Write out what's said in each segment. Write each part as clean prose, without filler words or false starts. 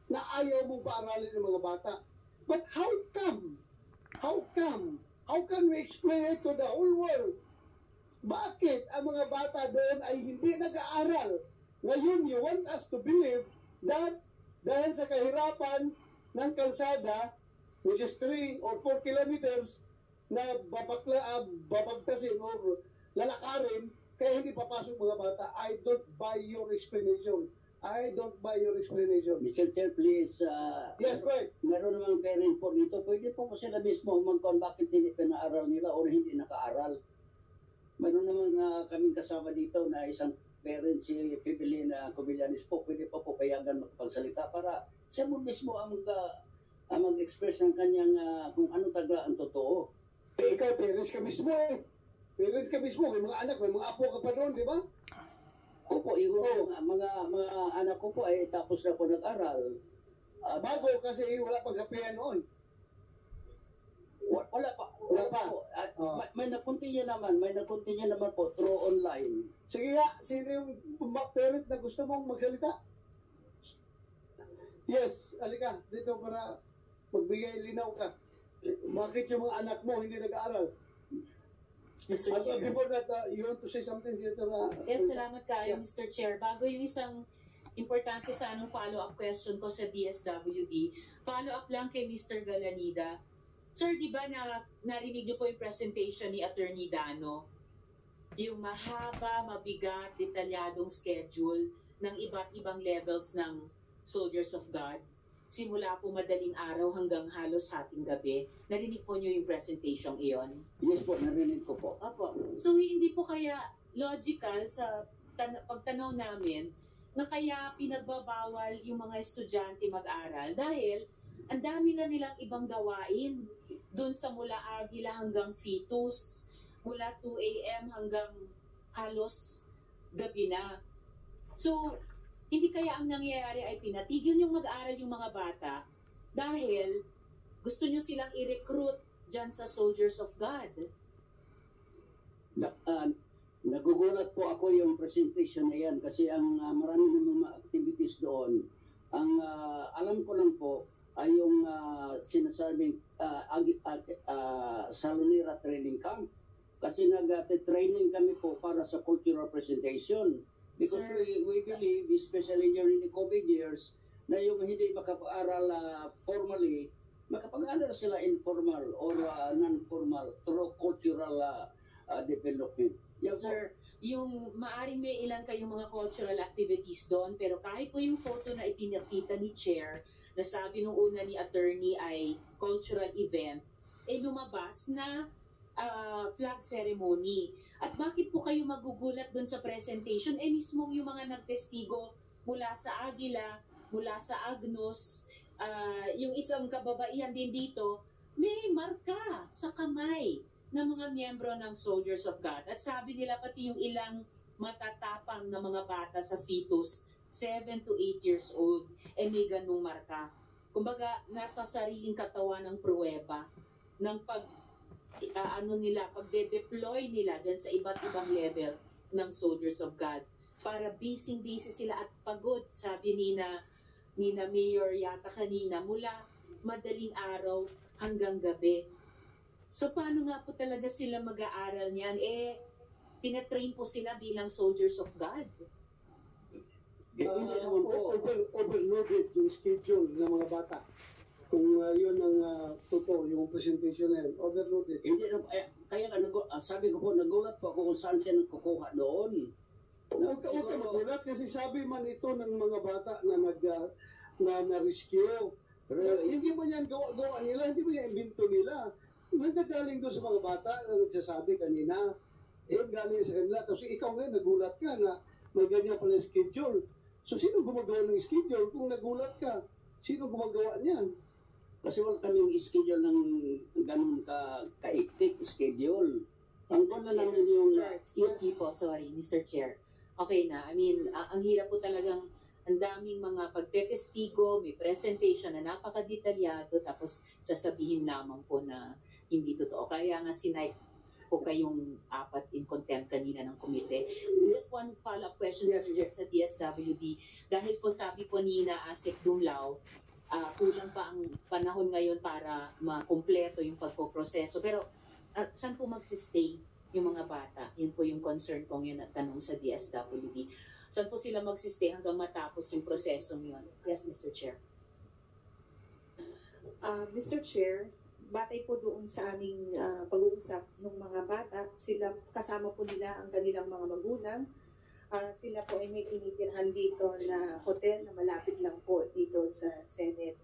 na ayaw mong paaralin ng mga bata. But how come? How come? How can we explain it to the whole world? Bakit ang mga bata doon ay hindi nag-aaral? Ngayon, you want us to believe that dahil sa kahirapan ng kalsada, which is 3 or 4 kilometers, na babagtasin o lalakarin, kaya hindi papasok mga bata. I don't buy your explanation. I don't buy your explanation. Mr. Chair, please. Yes, right. Meron namang parent po dito. Pwede po sila mismo magkon bakit hindi pinaaral nila o hindi nakaaral. Meron namang kaming kasama dito na isang parent, si Fidelina Cobillanes po. Pwede po payagan magpagsalita para siya mo mismo ang mag-express ng kanyang kung ano taga ang totoo. Ikaw, parents ka mismo eh. Parents ka mismo. May mga anak, may mga apo ka pa doon, di ba? Opo, mga anak ko po ay tapos na po nag-aral. Bago kasi wala pang kapihan noon. Wala pa. May na-continue naman po through online. Sige nga, sino yung parent na gusto mong magsalita? Yes, alika, dito para magbigay linaw ka. Bakit yung mga anak mo hindi nag-aaral? Mr. Chair. Before that, you want to say something, Senator? Yes, salamat kayo, Mr. Chair. Bago yung isang importante sa anong follow-up question ko sa DSWD, follow-up lang kay Mr. Galanida. Sir, di ba narinig niyo po yung presentation ni Attorney Dano? Yung mahaba, mabigat, detalyadong schedule ng iba't ibang levels ng Soldiers of God. Simula po madaling araw hanggang halos hating gabi. Narinig po niyo yung presentation iyon? Yes po, narinig ko po. Opo. So hindi po kaya logical sa pagtanaw namin na kaya pinagbabawal yung mga estudyante mag-aral dahil ang dami na nilang ibang gawain doon sa mula agila hanggang fetus, mula 2 a.m. hanggang halos gabi na. So, hindi kaya ang nangyayari ay pinatigil yung mag-aaral yung mga bata dahil gusto nyo silang i-recruit dyan sa Soldiers of God. Nagugulat po ako yung presentation na yan kasi ang maraming mga activities doon. Ang alam ko lang po ay yung sinasabing Salonera Training Camp. Kasi nag-training kami po para sa cultural presentation. Because we believe, especially during the COVID years, na yung hindi makapag-aral formally, makapag-aral sila informal or non-formal through cultural development. Yes, sir, yung maaring may ilan kayong mga cultural activities doon, pero kahit po yung photo na ipinakita ni Chair, na sabi nung una ni attorney ay cultural event, eh lumabas na flag ceremony. At bakit po kayo magugulat doon sa presentation? Eh mismo yung mga nagtestigo mula sa Agila, mula sa Agnos, yung isang kababaihan din dito, may marka sa kamay ng mga miyembro ng Soldiers of God. At sabi nila pati yung ilang matatapang na mga bata sa fetus, 7 to 8 years old, eh may ganung marka. Kumbaga, nasa sariling katawan ng pruweba ng pagde-deploy nila dyan sa iba't ibang level ng Soldiers of God. Para busy sila at pagod, sabi ni Mayor yata kanina, mula madaling araw hanggang gabi. So paano nga po talaga sila mag-aaral niyan? Eh, tinatrain po sila bilang Soldiers of God. Overloaded yung schedule ng mga bata. Kung yun ang totoo, yung presentation na yun, overloaded. Hindi, kaya sabi ko po, nagulat po ako kung saan siya kukuha doon. Huwag ka magulat kasi sabi man ito ng mga bata na na-rescue. Hindi mo yan gawa nila, hindi mo yan invento nila. Nagagaling doon sa mga bata na nagsasabi kanina, galing sa kanila. Tapos ikaw ngayon, nagulat ka na may ganyan pala schedule. So sino gumagawa ng schedule? Kung nagulat ka, sino gumagawa niyan? Kasi wala kaming schedule ng ganun ka-hectic schedule. Ang na namin yung... Sir, excuse me po, sorry, Mr. Chair. Okay na, I mean, ang hirap po talagang ang daming mga pagtetestigo, may presentation na napakadetalyado, tapos sasabihin naman po na hindi totoo. Kaya nga po kayong apat in contempt kanina ng komite. Just one follow-up question Yes, Mr. Chair, sa DSWD. Dahil po sabi po ni Asik Dumlao, kulang pa ang panahon ngayon para makumpleto yung pagpoproseso. Pero saan po magsistay yung mga bata? Yun po yung concern kong yun at tanong sa DSWD. Saan po sila magsistay hanggang matapos yung prosesong yun? Yes, Mr. Chair. Mr. Chair, batay po doon sa aming pag-uusap ng mga bata, sila kasama po nila ang kanilang mga magulang. Sila po ay may tinitirhan dito na hotel na malapit lang po dito sa Senate.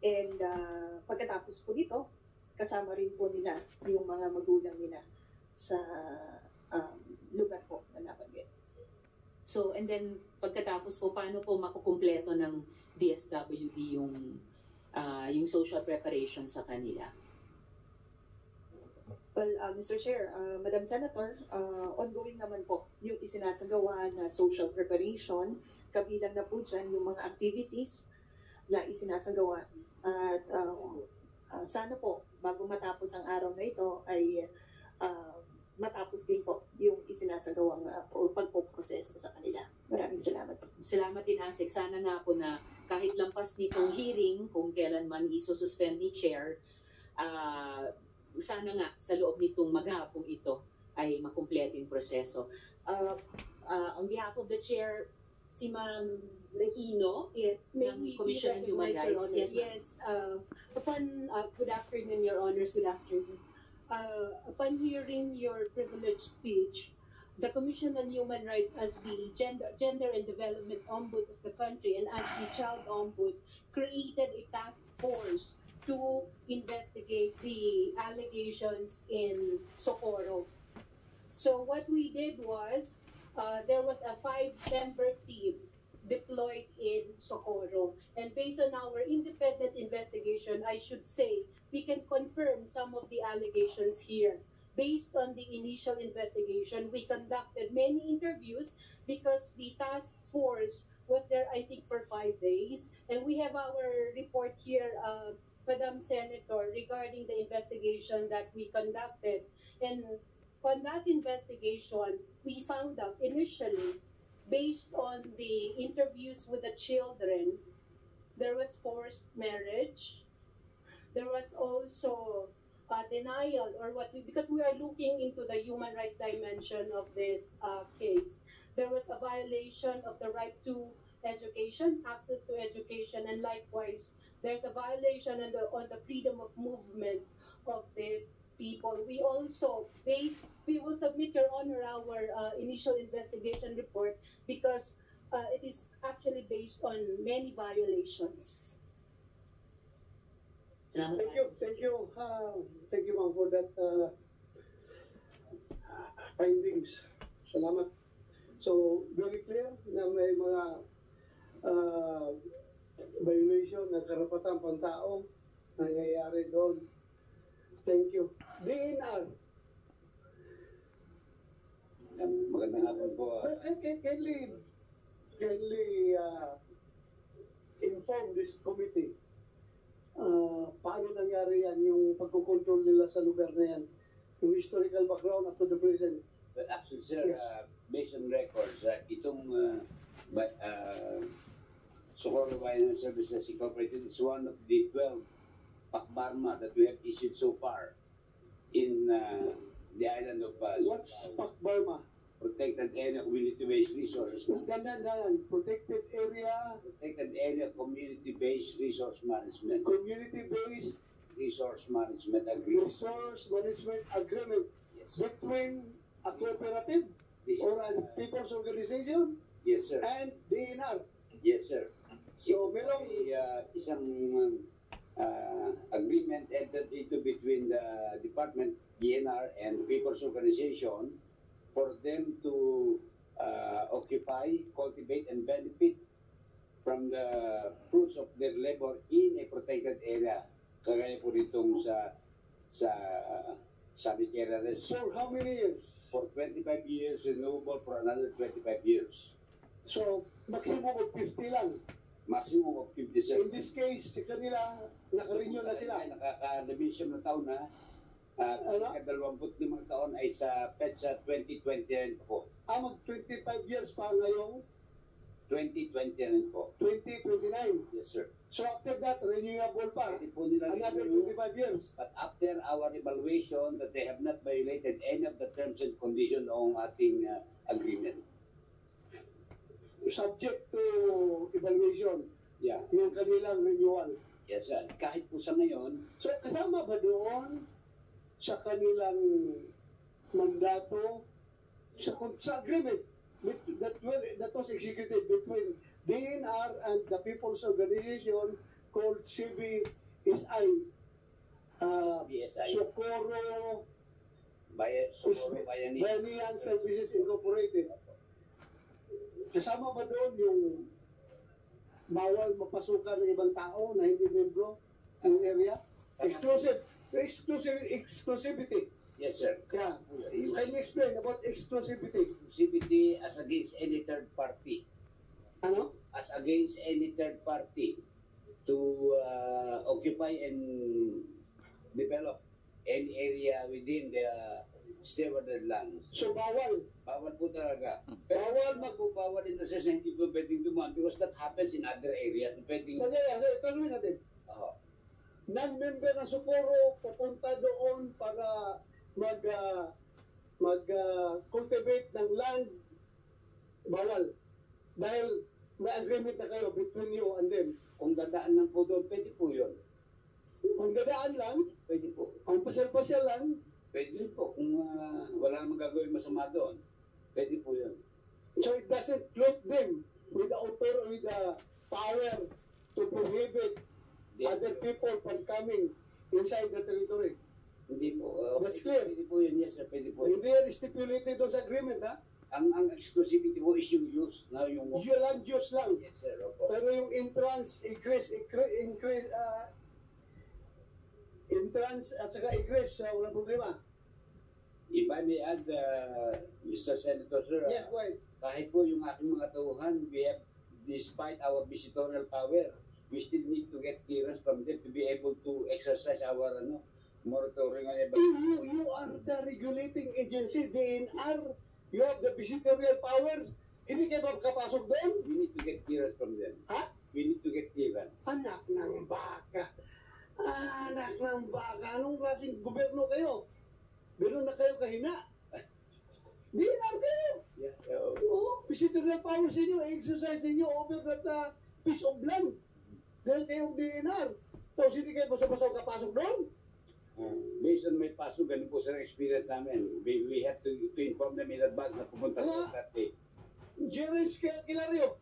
And pagkatapos po dito, kasama rin po nila yung mga magulang nila sa lugar po na nabanggit. So, and then pagkatapos po, paano po makukumpleto ng DSWD yung social preparation sa kanila? Well, Mr. Chair, Madam Senator, ongoing naman po yung isinasagawa na social preparation. Kabilang na po dyan yung mga activities na isinasagawa. At sana po, bago matapos ang araw na ito, ay matapos din po yung isinasagawang pagpoproseso sa kanila. Maraming salamat po. Salamat din, Asik. Sana nga po na kahit lampas nitong hearing, kung kailan man isususpend ni Chair, sana nga sa loob nitong maghapong ito ay makumpleto yung proseso. On behalf of the Chair, si Ma'am Regino, ng Commission on Human Rights. Yes, Yes, good afternoon, Your Honors, good afternoon. Upon hearing your privileged speech, the Commission on Human Rights as the Gender and Development Ombud of the country and as the Child Ombud created a task force to investigate the allegations in Socorro. So what we did was, there was a 5-member team deployed in Socorro. And based on our independent investigation, I should say, we can confirm some of the allegations here. Based on the initial investigation, we conducted many interviews because the task force was there, I think, for 5 days. And we have our report here, Madam Senator, regarding the investigation that we conducted. And on that investigation, we found out initially, based on the interviews with the children, there was forced marriage. There was also denial, or because we are looking into the human rights dimension of this case. There was a violation of the right to education, access to education, and likewise, there's a violation on the freedom of movement of these people. We also, we will submit, Your Honor, our initial investigation report because it is actually based on many violations. Thank you, thank you, ma'am, for that findings. Salamat. So, very clear na may mga violation ng karapatan pantao nangyayari doon. Thank you. DNR. Magandang hapon po. Kindly inform this committee. Paano nangyari yan, yung pagkukontrol nila sa lugar na yan, yung historical background up to the present. But actually, sir, Yes. based on records, itong Socorro Violence Services Incorporated is one of the 12 PACBARMA that we have issued so far in the island of What's PACBARMA? Protected Area Community-Based Resource Management. Dandan, protected area, Protected Area Community-Based Resource Management. community-based Resource Management Agreement. resource management agreement Yes, between a cooperative This- or a people's organization yes, sir. and DNR. Yes, sir. So, merong Isang agreement entered into between the department, DNR, and People's Organization for them to occupy, cultivate, and benefit from the fruits of their labor in a protected area. Kagaya po ditong sa Summit Area for how many years? for 25 years, renewable for another 25 years. So, maximum of 50 lang. Maximum of 57. In this case, sa kanila, nakarenew na sila. Nakaka-labing na taon na Ano? Ika-25 taon ay sa PEDSA 2029 po. Mag 25 years pa ngayong 2029 po. 2029. Yes, sir. So after that, renewable pa. Pwede po nila Another renew. 25 years. But after our evaluation that they have not violated any of the terms and conditions ng ating agreement. Subject to evaluation. Yeah. Yung kanilang renewal. Yes, sir. Kahit po sa ngayon, So kasama ba doon sa kanilang mandato sa agreement that was executed between DNR and the People's Organization called CBSI, BSI, Socorro Socorro Bayani. Bayanihan Services Incorporated. Kasama ba doon yung bawal mapasukan ng ibang tao na hindi membro ng area? Exclusivity. Yes, sir. Yeah. You can explain about exclusivity. CBT as against any third party. Ano? As against any third party to occupy and develop any area within the stewarded lands. So bawal. Bawal po talaga. Pero bawal in the sense na hindi po pwedeng dumaan because that happens in other areas. Pwedeng, Tanungin natin. Oo. Non-member ng Socorro pupunta doon para mag-cultivate ng land. Bawal. Dahil may agreement na kayo between you and them. Kung dadaan lang po doon, pwede po yun. Kung dadaan lang, Pwede po. ang pasyal-pasyal lang, Pwede yun po. Kung wala namang gagawin masama doon, pwede po yun. so it doesn't cloak them with the power to prohibit other people from coming inside the territory. Hindi po. That's clear. Pwede po yun, yes, sir. Pwede po. Hindi yan stipulated doon sa agreement, ha? Ang exclusivity po is yung use. Na yung Yung land use lang. Yes, sir. Opo. Pero yung entrance at saka egress, walang problema. If I may add, Mr. Senator, sir, Yes, why? kahit po yung aking mga tauhan, we have, despite our visitorial power, we still need to get clearance from them to be able to exercise our moratorium. You are the regulating agency, DNR. You have the visitorial powers. Hindi kayo makapasok doon? We need to get clearance from them. Ha? We need to get clearance. Anak ng baka. Anak ng baka. Anong klaseng gobyerno kayo? Meron na kayo kahina. DNR kayo. Yeah. Oo, visitorial powers sa inyo. Exercise inyo over that piece of land. Dahil kayong DNR. Tapos hindi kayo basa-basa kapasok doon? Based on my paso, ganun po sa experience namin. We have to inform them in advance na pupunta sa that day. Jerry's Kilario,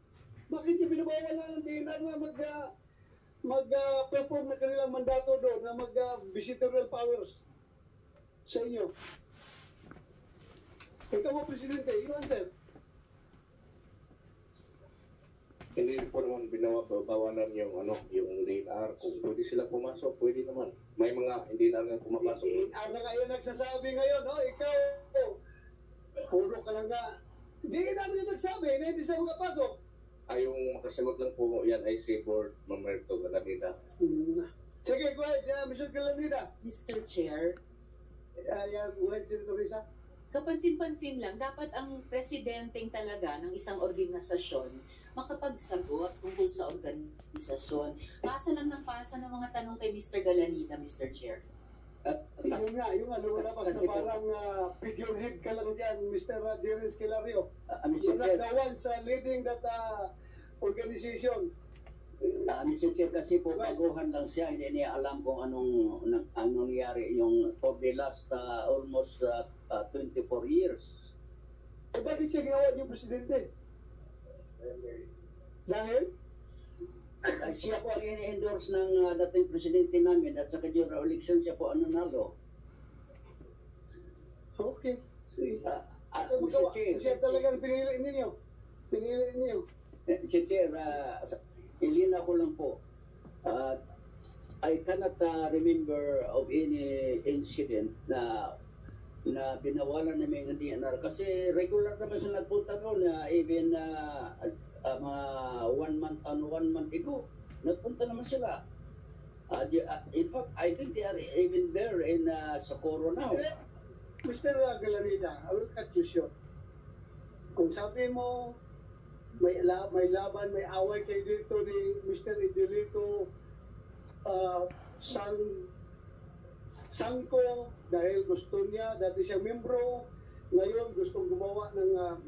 bakit niyo binabawalan ng DNR na mag-perform na kanilang mandato doon, na mag-visitorial powers sa inyo? Ikaw mo, Presidente, you answer. Hindi po naman binabawalan yung DNR. Kung pwede sila pumasok, pwede naman. May mga hindi na nga pumapasok. DNR na kayo nagsasabi ngayon, no? Ikaw, puro ka lang nga. DNR na nagsabi na hindi sila makapasok. Ay, yung makasagot lang po yan ay si Board Mamerto Galanida. Sige, go ahead, Mr. Galanida. Mr. Chair, Go ahead, Senator Risa. kapansin-pansin lang, dapat ang presidenteng talaga ng isang organisasyon makapagsagot tungkol sa organisasyon. Pasa lang ng pasa ng mga tanong kay Mr. Galanida, Mr. Chair. Yun nga, lumalabas na parang figurehead ka lang dyan, Mr. Jerry's Kilario. Mr. You're not Chair, the ones leading that organization. Mr. Chair, kasi po baguhan lang siya, hindi niya alam kung anong nangyari yung for the last almost 24 years. Eh, bakit siya ginawa niyo presidente? Dahil? Siya po ang in-endorse ng dating presidente namin at sa general election siya po ang nanalo. Okay. Sige. Mr. Chair, Siya talagang pinili ninyo. Mr. Chair, ilina ko lang po. I cannot remember of any incident na binawalan namin ng DNR kasi regular naman sila nagpunta doon even mga 1 month ago nagpunta naman sila. In fact, I think they are even there in Socorro now. Mr. Galanida, I will cut you short. Kung sabi mo, may laban, may away kayo dito ni Mr. Idelito, sangko dahil gusto niya, dati siyang membro, ngayon gustong gumawa ng,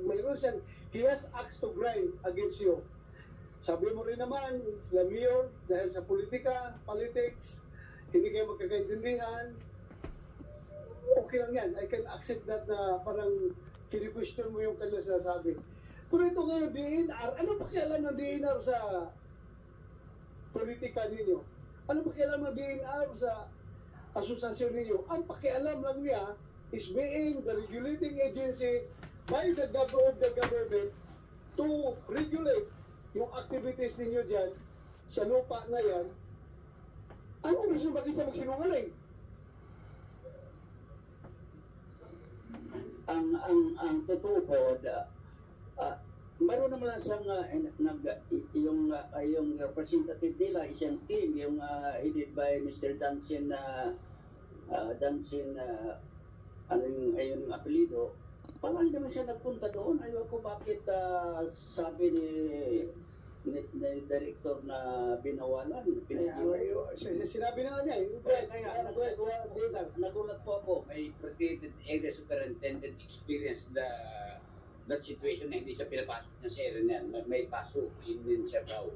mayroon siyang, he has axe to grind against you. Sabi mo rin naman, sila mayor, dahil sa politika, politics, hindi kayo magkakaintindihan, okay lang yan. I can accept that na parang kini-question mo yung kanilang sinasabi. Pero ito ngayon, DNR, ano pakialam ng DNR sa politika ninyo? Ano pakialam ng DNR sa asosasyon ninyo? Ang pakialam lang niya is being the regulating agency by the government to regulate yung activities ninyo dyan sa lupa na yan. Ano gusto bakit siya magsinungaling? Ang totoo po, mayroon naman siyang yung representative nila, isang team, yung headed by Mr. Dansin ano yung apelido. Parang naman siya nagpunta doon. Ayaw ko bakit sabi ni director na binawalan. Sinabi na nga niya. Nagulat po ako. May protected area superintendent experience that situation na hindi siya pinapasok niya sa area na yan. May pasok in Siargao.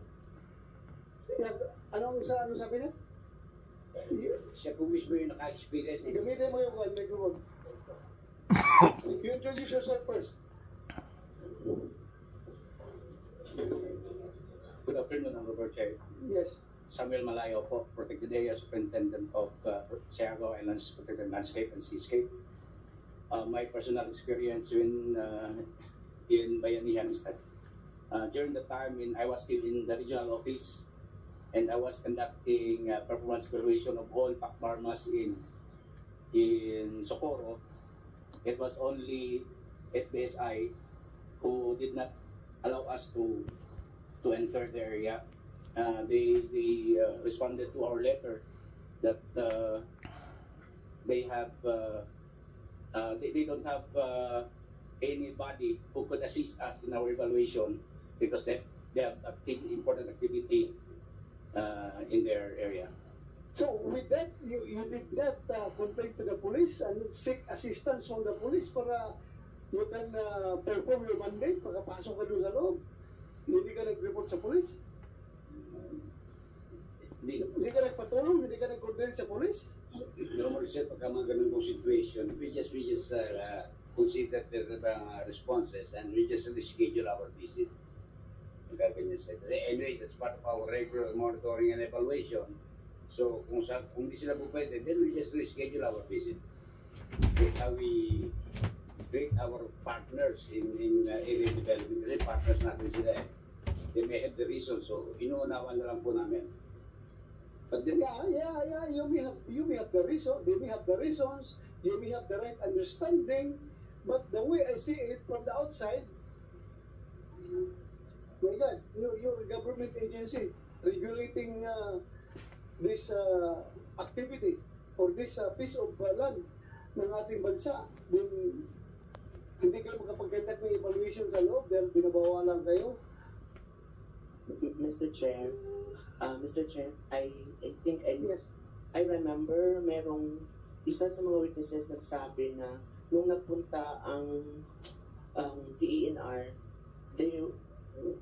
Ano sabi niya? Siya po mismo yung naka-experience. Gamitin mo yung microphone. You introduce yourself first. Good afternoon, Honorable Chair. Yes. Samuel Malayo po, Protected Area Superintendent of Siargao Islands Protected Landscape and Seascape. My personal experience in Bayanihan is that during the time when I was still in the regional office and I was conducting performance evaluation of all pack farmers in Socorro, it was only SBSI who did not allow us to enter the area. They responded to our letter that they don't have anybody who could assist us in our evaluation because they have important activity in their area. So with that, you did not complain to the police and seek assistance from the police para you can perform your mandate, pagkapasok ka doon sa loob. Hindi ka nag-report sa police? Hindi ka nagpatulong? Hindi ka nag-coordinate sa police? Normally sir, pagka mga ganun pong situation, we just consider the responses and we just reschedule our visit. Ganyan sir. Kasi anyway, that's part of our regular monitoring and evaluation. So kung di sila po pwede, then we just reschedule our visit. That's how we treat our partners in area development. Kasi partners natin sila eh. They may have the reason, so inuunawan na lang po namin. But then, yeah. You may have the reason. They may have the reasons. You may have the right understanding. But the way I see it from the outside, my God, you're a government agency regulating this activity or this piece of land ng ating bansa. Then, hindi kayo makapag-conduct ng evaluation sa loob dahil binabawalan kayo. Mr. Chair, I think Yes. I remember merong isa sa mga witnesses nagsabi na nung nagpunta ang DENR, they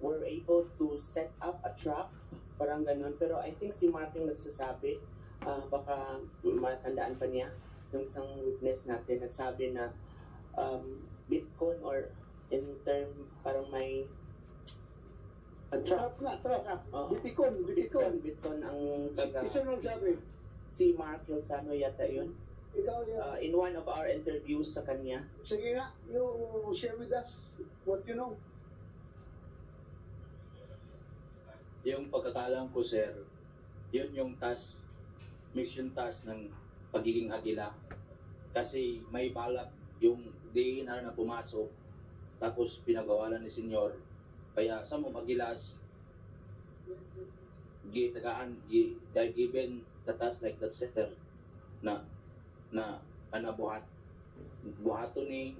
were able to set up a trap, parang ganun. Pero I think si Martin nagsasabi, baka matandaan pa niya, yung isang witness natin nagsabi na Bitcoin or in term parang may Trap. Oo. Bitcoin ang taga. Isa nang sabi. Si Mark Lozano yata yun. Ikaw yan. In one of our interviews sa kanya. Sige nga, you share with us what you know. Yung pagkakalam ko, sir, yun yung mission task ng pagiging agila. Kasi may balak yung DNR na pumasok, tapos pinagawalan ni Senyor. Kaya sa mga agilas, dahil given the task like that setter na buhaton ni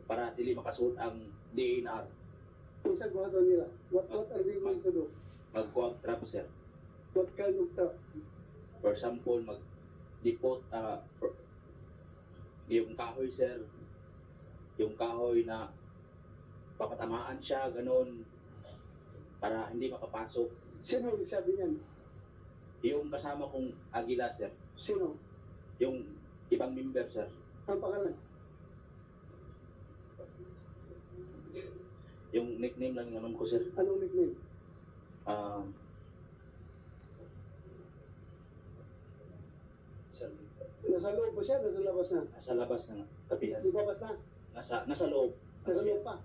para dili makasuot ang DNR Kung sa buhaton nila, what are they going to do? mag-coop trap sir. What kind of trap? For example, mag-depot yung kahoy sir, yung kahoy na papatamaan siya, ganun, para hindi makapasok. Sino nagsabi niyan? Yung kasama kong Agila sir, Sino? yung ibang member sir, Ang pangalan? yung nickname lang naman ko sir. Anong nickname? Nasa loob ba siya? Nasa labas na? Nasa labas na tapihan. Lumabas na? Nasa loob. Nasa loob pa?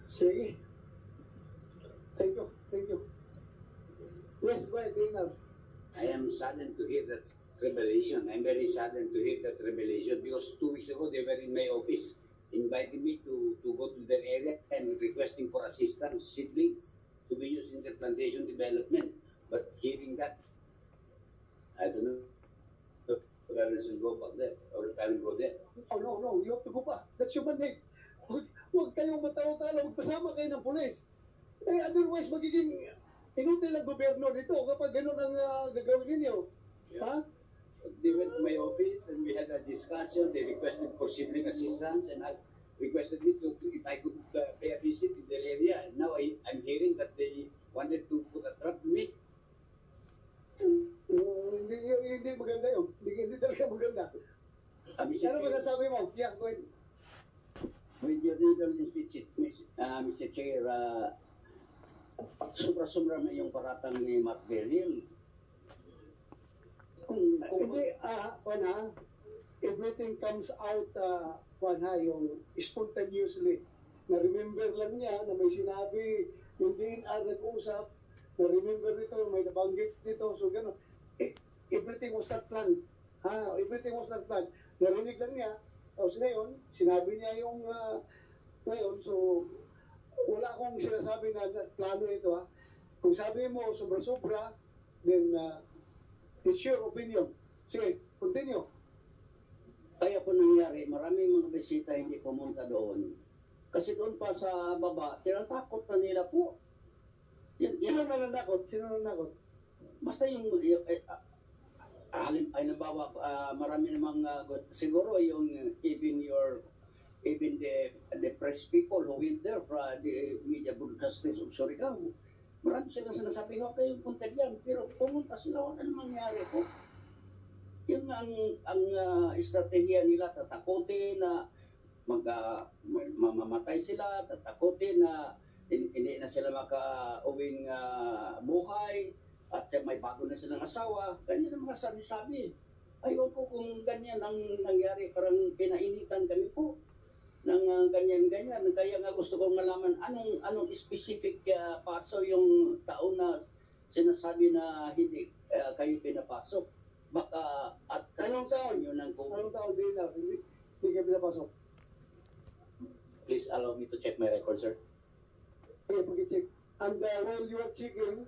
Sige. Thank you. Thank you. Yes, go ahead, Dinar. I am saddened to hear that revelation. I'm very saddened to hear that revelation because 2 weeks ago they were in my office inviting me to go to their area and requesting for assistance, seedlings to be used in the plantation development. But hearing that, I don't know if I will go back there or if I will go there. Oh, no. You have to go back. That's your mandate. Huwag kayong matawa-tala. Magpasama kayo ng pulis. Otherwise, magiging inutil ang gobyerno dito kapag gano'n ang gagawin ninyo. Ha? They went to my office and we had a discussion. They requested for sibling assistance and I requested me to if I could pay a visit in their area. And now I'm hearing that they wanted to put a trap to me. Hindi maganda yun. Hindi talaga maganda. Ano masasabi mo? Yeah, go ahead. With your indulgence, Mr. Chair, sobra-sobra na yung paratang ni Mark Berniel. Hindi, everything comes out, yung spontaneously. Na-remember lang niya na may sinabi, yung DNR nag-uusap, na-remember nito, may nabanggit dito, so gano'n. Everything was not planned. Everything was not planned. Narinig lang niya, tapos ngayon, sinabi niya yung ngayon, so wala akong sinasabi na plano ito ha. Kung sabi mo sobra-sobra, then it's your opinion. Sige, continue. Kaya po nangyari, maraming mga bisita hindi pumunta doon. Kasi doon pa sa baba, tinatakot na nila po. Sino nananakot? Basta halimbawa, marami namang siguro yung even the press people who went there from the media broadcasters of Surigao, marami silang sinasabi ko kayo punta diyan, pero pumunta sila, wala namang nangyari po. Yun ang estratehiya nila, tatakotin na mamamatay sila, tatakotin na hindi na sila maka-uwing buhay, at may bago na silang asawa. Ganyan ang mga sabi-sabi. Ayun ko kung ganyan ang nangyari, parang pinainitan kami po ng ganyan-ganyan. Kaya nga gusto kong malaman anong specific paso yung taon na sinasabi na hindi kayo pinapasok. Baka at Anong taon? Yun ang Anong taon din na? Hindi ka pinapasok. Please allow me to check my record, sir. Okay, pag-check. And while you are checking,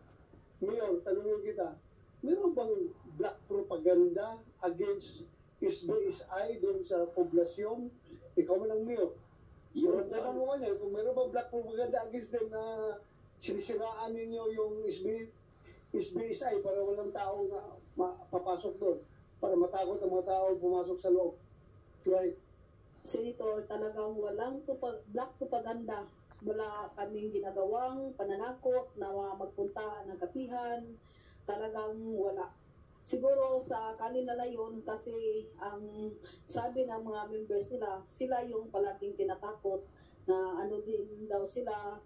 Mayor, tanungin kita, meron bang black propaganda against SBSI doon sa poblasyon? Ikaw man ang Mayor. Yung tanong mo niya, kung meron bang black propaganda against them na sinisiraan ninyo yung SBSI para walang tao na papasok doon, para matakot ang mga tao pumasok sa loob. Right? Senator, talagang walang black propaganda. Wala kaming ginagawang pananakot na magpunta ng kapihan. Talagang wala. Siguro sa kanila na yun kasi ang sabi ng mga members nila, sila yung palaging tinatakot na ano din daw sila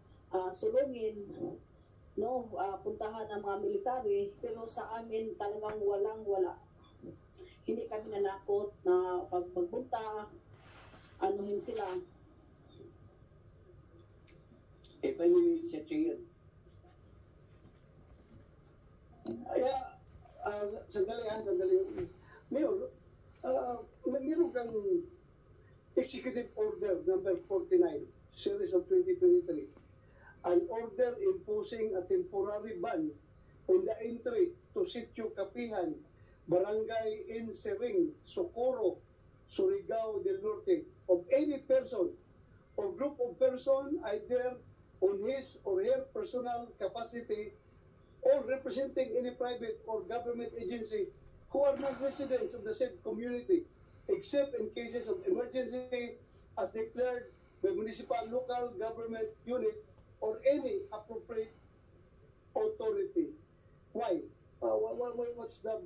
sulungin, no, puntahan ng mga military, pero sa amin talagang wala. Hindi kami nanakot na pag magpunta, anuhin sila. If I may, Mr. Chair. Kaya, sandali. Mayor, meron kang Executive Order number 49, series of 2023. an order imposing a temporary ban on the entry to Sitio Kapihan, Barangay Insering, Socorro, Surigao del Norte, of any person or group of person either on his or her personal capacity or representing any private or government agency who are not residents of the said community, except in cases of emergency as declared by municipal local government unit or any appropriate authority. Why? What's the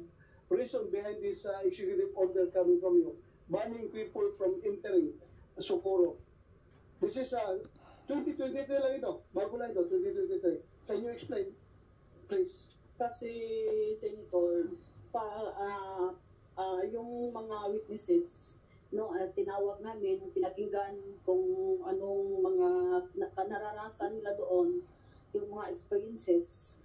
reason behind this executive order coming from you? Banning people from entering Socorro. This is 2023 lang ito. Bago lang ito, 2023. Can you explain, please? Kasi, Senator, yung mga witnesses, no, tinawag namin, pinakinggan kung anong mga naranasan nila doon, yung mga experiences.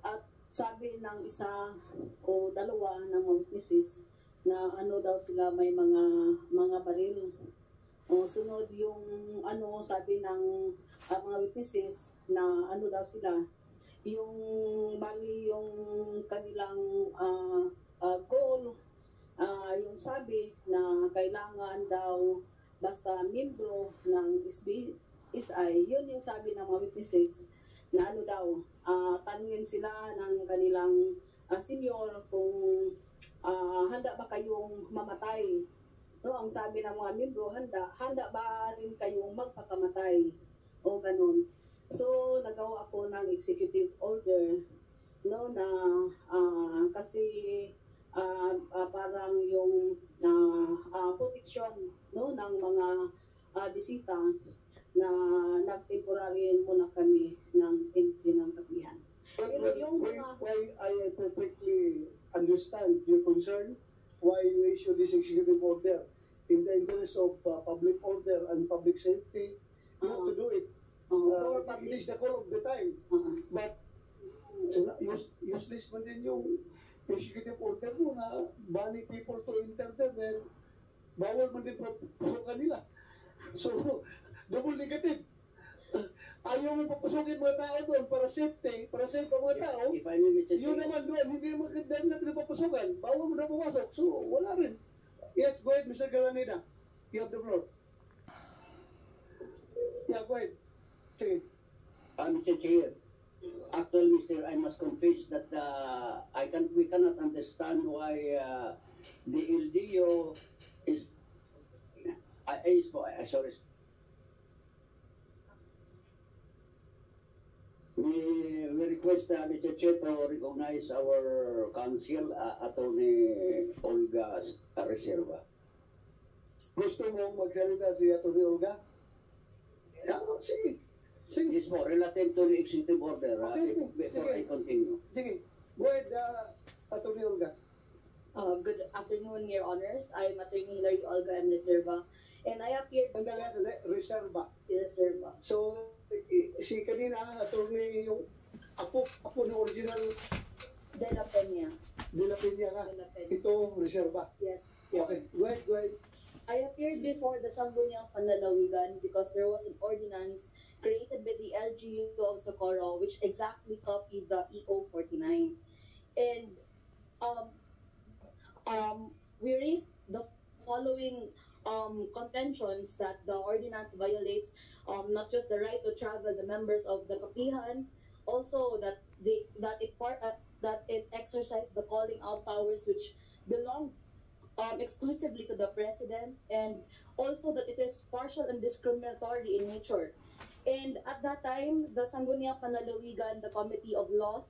At sabi ng isa o dalawa ng mga witnesses na ano daw sila, may mga baril. O sunod yung sabi ng mga witnesses na ano daw sila, yung bali yung kanilang goal, yung sabi na kailangan daw basta membro ng SI, yun yung sabi ng mga witnesses na ano daw, tanungin sila ng kanilang senior kung handa ba kayong mamatay. No, ang sabi ng mga membro, handa ba rin kayong magpakamatay? O ganun. So, nagawa ako ng executive order, no, na kasi parang yung protection, no, ng mga bisita na nag-temporary muna kami ng entry ng Kapihan. Pero yung mga... Why I perfectly understand your concern, why you issue this executive order in the interest of public order and public safety. You have to do it. It is the call of the time. But useless man din yung executive order mo na banning people to enter there, then bawal man din pasukan nila. So, double negative. Ayaw mo papasukin mga tao doon para safety, para safe ang mga tao. If I may, Mr. Yun Chair. naman doon, hindi naman dahil na pinapapasukan. Bawal mo na pumasok. So, wala rin. Yes, go ahead, Mr. Galanida. You have the floor. Yeah, go ahead. Sige. Mr. Chair, actually, Mr. I must confess that we cannot understand why the LGU is sorry. We request Mr. Chair to recognize our counsel, Attorney Olga Reserva. Gusto mo magsalita si Atty. Olga? Yeah, sige. Sige. Yes po, relative to the executive order, before Sige. I continue. Sige. Go ahead, Atty. Olga. Good afternoon, Your Honors. I'm Attorney Hilary Olga M. Reserva, and I appeared Sandali, reserva. Reserva. So, si kanina, attorney, yung apo ng original De La Peña. De La Peña ka. De La Peña. Ito, reserva. Yes. Okay, go ahead. I appeared before the Sangguniang Panlalawigan because there was an ordinance created by the LGU of Socorro which exactly copied the EO 49. And we raised the following contentions that the ordinance violates not just the right to travel the members of the Kapihan, also that it exercised the calling out powers which belong exclusively to the president, and also that it is partial and discriminatory in nature. And at that time, the Sangguniang Panlalawigan, the Committee of Law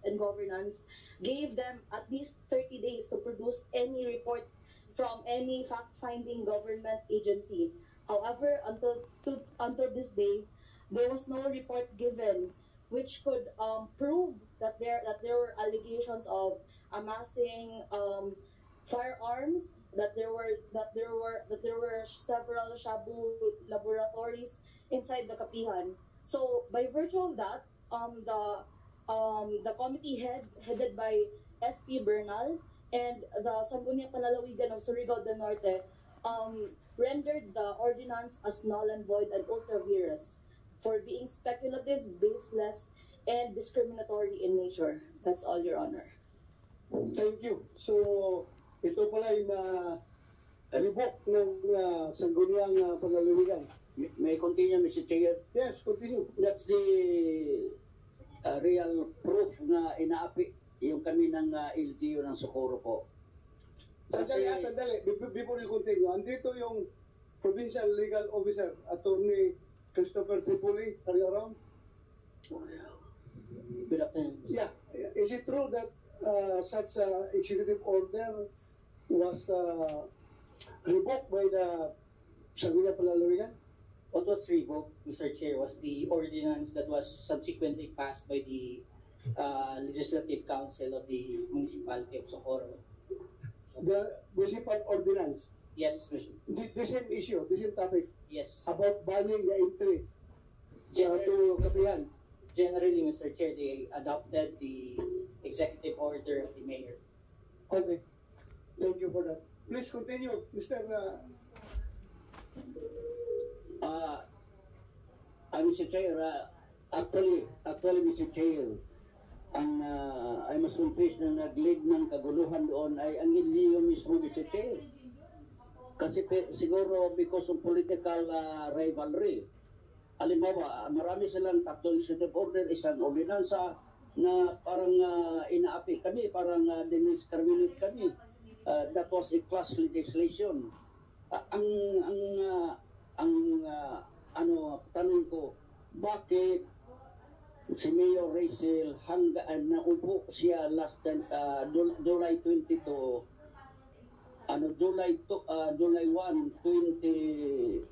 and Governance, gave them at least 30 days to produce any report from any fact-finding government agency. However, until this day, there was no report given which could prove that there were allegations of amassing firearms, that there were several shabu laboratories inside the Kapihan. So by virtue of that, the committee headed by SP Bernal and the Sangguniang Panlalawigan of Surigao del Norte rendered the ordinance as null and void and ultra vires. for being speculative, baseless, and discriminatory in nature. That's all, Your Honor. Thank you. So, ito pala ay revoke ng sangguniang panlalawigan. May continue, Mr. Chair. Yes, continue. That's the real proof na inaapi yung kami ng LGU ng Socorro po. Sandali. Before you continue, andito yung Provincial Legal Officer, Attorney Christopher Tripoli. Are you around? Good afternoon. Yeah. Is it true that such executive order was revoked by the Sangguniang Panlalawigan? What was revoked, Mr. Chair, was the ordinance that was subsequently passed by the Legislative Council of the Municipality of Socorro. The municipal ordinance. Yes, Mr. The same issue, the same topic. Yes. About banning the entry to Kapihan. Generally, Mr. Chair, they adopted the executive order of the mayor. Okay. Thank you for that. Please continue, Mr. Mr. Chair, actually, Mr. Chair, I must confess na nag-lead ng kaguluhan doon ay ang LGU mismo, Mr. Chair. Kasi siguro because of political rivalry. Halimbawa, marami silang tatlong executive order, isang ordinansa na parang inaapi kami, parang discriminate kami. That was a class legislation. Tanong ko, bakit si Mayor Rachel hanggang naupo siya last July 22, July 1, 2022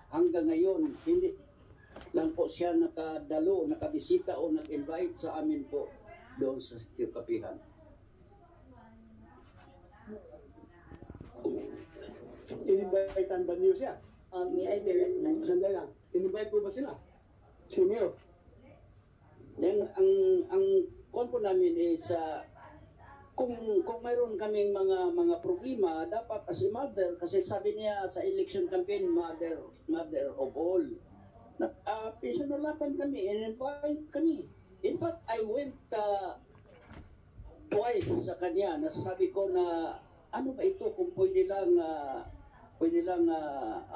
hanggang ngayon hindi lang po siya nakabisita o nag-invite sa amin po doon sa Kapihan. In-invitean ba niyo siya? May I be recognized? Sandali lang. In-invite po ba sila? Si Mayor? Then, ang konpo namin is kung mayroon kaming mga problema, dapat as a mother, kasi sabi niya sa election campaign, mother of all. Pisunulatan kami, in-invite kami. In fact, I went twice sa kanya, nasabi ko na ano ba ito kung pwede lang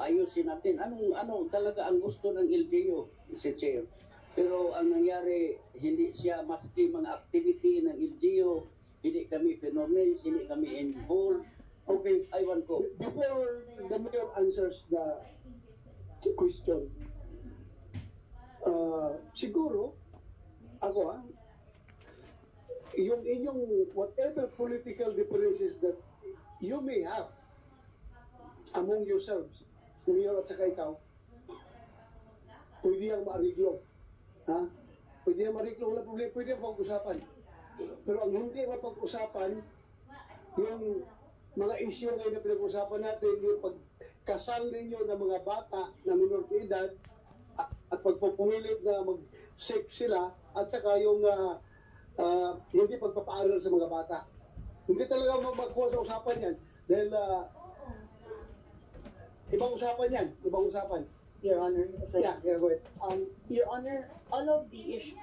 ayusin natin. Ano talaga ang gusto ng LGU, Mr. Chair. Pero ang nangyari, hindi siya maski mga activity ng LGU, hindi kami phenomenals, hindi kami involved. Okay. Aywan ko. Before the Mayor answers the question, siguro, ako yung inyong whatever political differences that you may have among yourselves, Mayor at saka ikaw, pwede yung maariglo. Pwede yung maariglo, wala problema, pwede yung pag-usapan. Pero ang hindi mapag-usapan, yung mga issue ngayon na pinag-usapan natin, yung pagkasal ninyo ng mga bata na minor de edad, at pagpupumilit na mag-sex sila, at saka yung hindi pagpapaaral sa mga bata. Hindi talaga magkuha sa usapan yan. Dahil ibang usapan yan. Ibang usapan. Your Honor, if I, Yeah, go ahead. Your Honor, all of the issues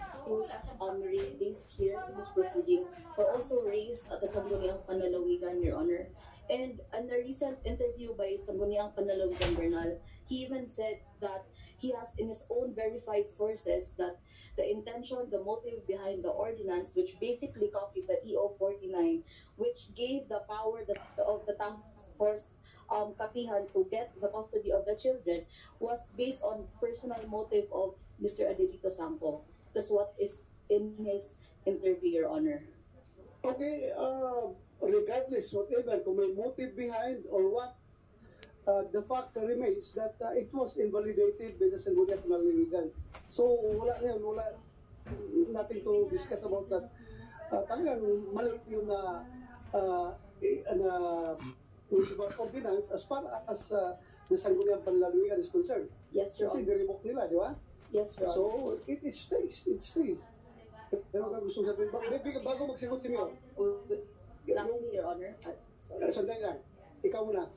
raised here in this proceeding were also raised at the Sangguniang Panlalawigan, Your Honor. And in a recent interview by Sangguniang Panlalawigan Bernal, he even said that he has in his own verified sources that the intention, the motive behind the ordinance, which basically copied the EO 49, which gave the power of the task force Kapihan to get the custody of the children, was based on personal motive of Mr. Adelito Sampo. That's what is in his interview, Your Honor. Okay, regardless, whatever, kung may motive behind or what, the fact remains that it was invalidated by the Sangguniang Panlalawigan. So, wala na yun, wala nothing to discuss about that. Talagang mali yung municipal ordinance as far as the Sangguniang Panlalawigan is concerned. Yes, Your Kasi Honor. nirebook nila, di ba? Yes, Your Honor. So, it stays. Pero ka gusto sabihin, bago magsagot si Mayor, Lastly, Your Honor. Sorry. sandali lang, ikaw muna,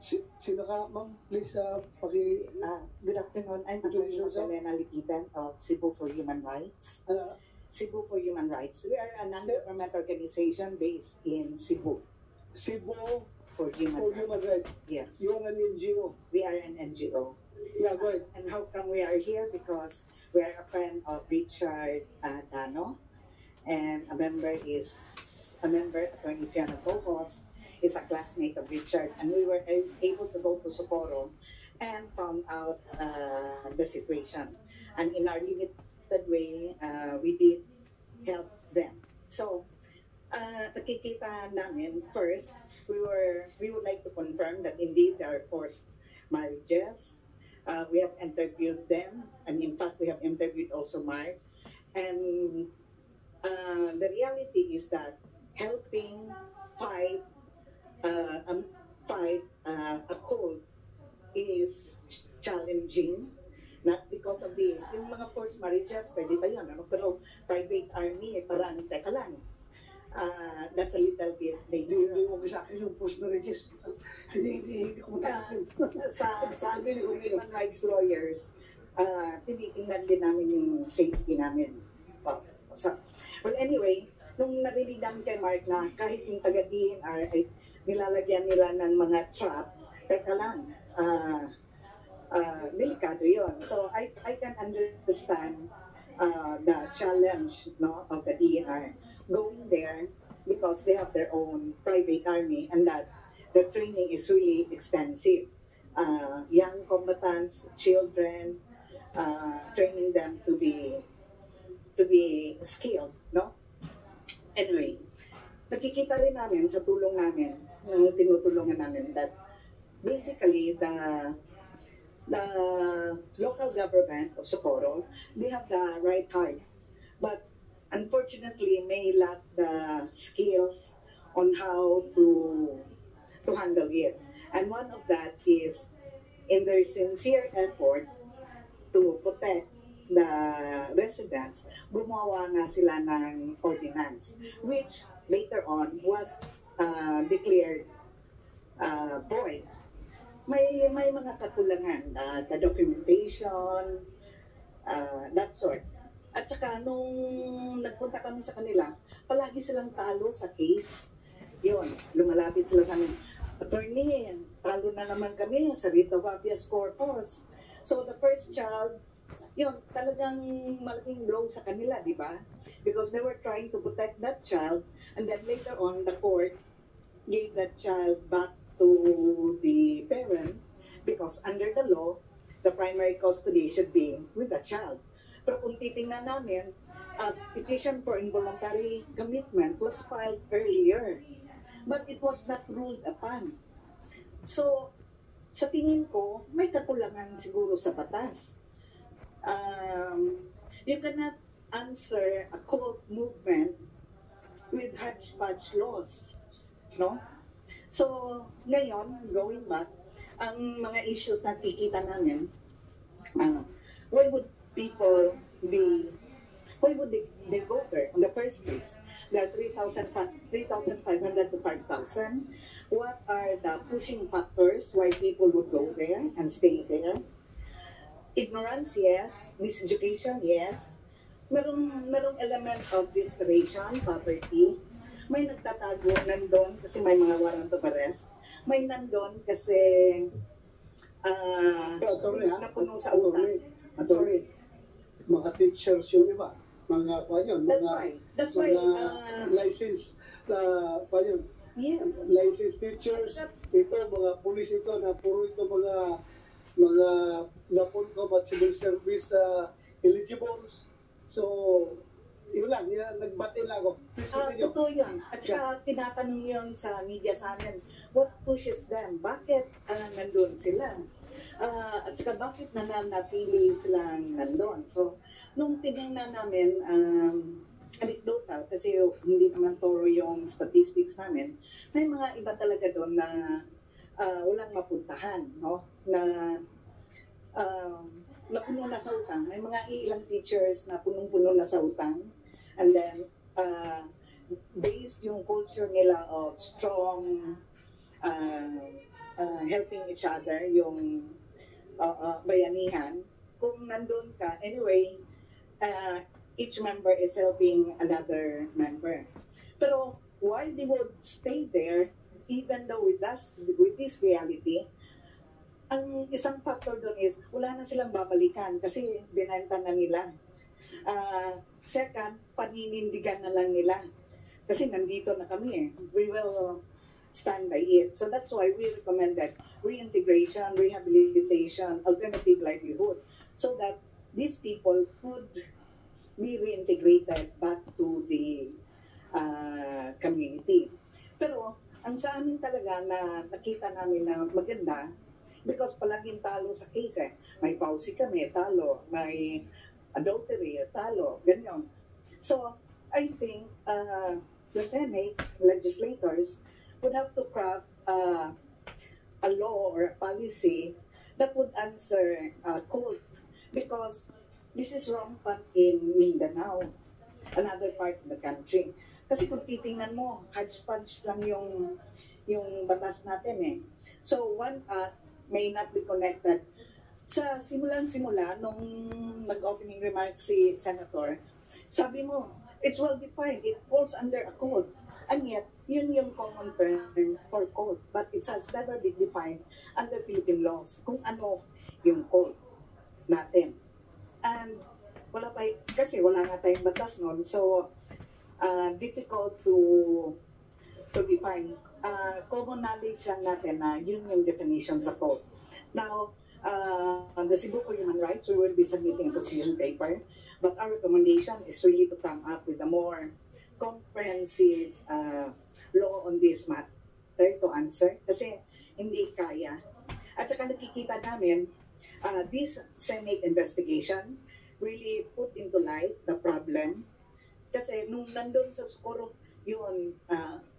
Sino ka, ma'am? Please, Good afternoon. I'm Introduce Attorney yourself. Magdalena Liquidan of Cebu for Human Rights. uh, Cebu for Human Rights. We are a non-government organization based in Cebu Cebu for Human for Rights. Human Rights. Yes, You are an NGO. we are an NGO. Yeah, go ahead. And how come we are here? Because we are a friend of Richard Dano, and Attorney Fiona Bogos is a classmate of Richard, and we were able to go to Socorro and found out the situation. And in our limited way, we did help them. So, nakikita namin first, we would like to confirm that indeed there are forced marriages. We have interviewed them, and in fact, we have interviewed also Mark. And the reality is that helping fight a cold is challenging, not because of yung mga forced marriages, pwede pa yun, ano? Pero private army, parang, teka lang, that's a little bit Hindi dangerous. mo sa akin yung post marriages. Hindi ko matakin. Sa human rights lawyers, tinitingnan din namin yung safety namin. Well, anyway, nung narinig namin kay Mark na kahit yung taga-DNR ay nilalagyan nila ng mga trap, teka lang, delikado yun. So, I can understand the challenge, no, of the DNR going there because they have their own private army and that the training is really extensive. Young combatants, children, training them to be skilled, no? Anyway, nakikita rin namin sa tulong namin, nung tinutulungan namin that basically the local government of Socorro, they have the right heart, but unfortunately may lack the skills on how to handle it. And one of that is in their sincere effort to protect the residents, gumawa nga sila ng ordinance, which later on was declared void. May mga kakulangan, the documentation, that sort. At saka nung nagpunta kami sa kanila, palagi silang talo sa case. Yun, lumalapit sila sa amin, attorney, talo na naman kami sa writ of habeas corpus. So the first child, yun, talagang malaking blow sa kanila, di ba? Because they were trying to protect that child, and then later on, the court gave that child back to the parent because under the law, the primary custody should be with the child. Pero kung titingnan namin, a petition for involuntary commitment was filed earlier, but it was not ruled upon. So, sa tingin ko, may kakulangan siguro sa batas. You cannot answer a cult movement with hodgepodge laws, no? So, ngayon, going back, ang mga issues na kikita namin, why would people why would they go there in the first place? There are 3,500 to 5,000. What are the pushing factors why people would go there and stay there? Ignorance, yes. Miseducation, yes. Merong element of desperation, poverty. May nagtatago nandun kasi may mga warrant of arrest. May nandun kasi napuno sa utang. Sorry. Mga teachers yung iba. Mga yun, That's mga, right. That's mga right. license yun. Yes. Licensed teachers, ito mga pulis ito na puro ito mga combat civil service eligibles. So, yun lang, nagbati lang ako. Please continue. Totoo yun. At saka tinatanong yun sa media sa amin, what pushes them? Bakit nandun sila? At saka bakit nanatili silang nandun? So, nung tinignan namin, anecdotal, kasi hindi naman toro yung statistics namin, may mga iba talaga doon na walang mapuntahan, no? Na napuno na sa utang. May mga ilang teachers na punong-puno na sa utang. And then, based yung culture nila of strong helping each other, yung bayanihan. Kung nandun ka, anyway, each member is helping another member. Pero while they would stay there, even though with this reality, ang isang factor doon is wala na silang babalikan kasi binenta na nila. Second, paninindigan na lang nila. Kasi nandito na kami eh. We will stand by it. So that's why we recommended reintegration, rehabilitation, alternative livelihood, so that these people could be reintegrated back to the community. Pero ang sa amin talaga na nakita namin na maganda, because palaging talo sa case eh. May pausi kami, talo. May adultery, talo. Ganyan. So, I think the Senate legislators would have to craft a law or a policy that would answer cult, because this is rampant in Mindanao and other parts of the country. Kasi kung titingnan mo, hodgepodge lang yung batas natin eh. So one act may not be connected. Sa simulan-simula, nung nag-opening remarks si Senator, sabi mo, it's well defined, it falls under a code. And yet, yun yung common term for code. But it has never been defined under Philippine laws kung ano yung code natin. And kasi wala nga tayong batas nun, so difficult to define. Common knowledge lang natin na yun yung definition sa code. Now, the Cebu for Human Rights, we will be submitting a position paper, but our recommendation is really to come up with a more comprehensive law on this matter to answer, kasi hindi kaya. At saka nakikita namin, this Senate investigation really put into light the problem, kasi nung nandun sa Socorro, yun,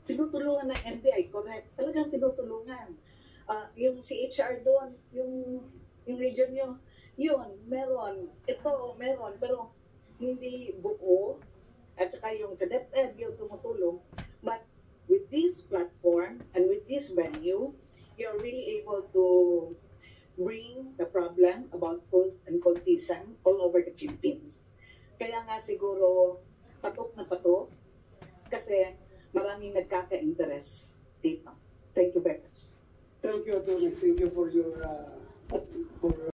tinutulungan ng NBI, correct, talagang tinutulungan. Yung CHR doon, yung region yun, meron, ito, meron, pero hindi buo, at saka yung sa DepEd, yung tumutulong. But with this platform and with this venue, you're really able to bring the problem about cult and cultism all over the Philippines. Kaya nga siguro, patok na patok, kasi maraming nagkaka-interest dito. Thank you very much. Thank you, Atty. Thank you for your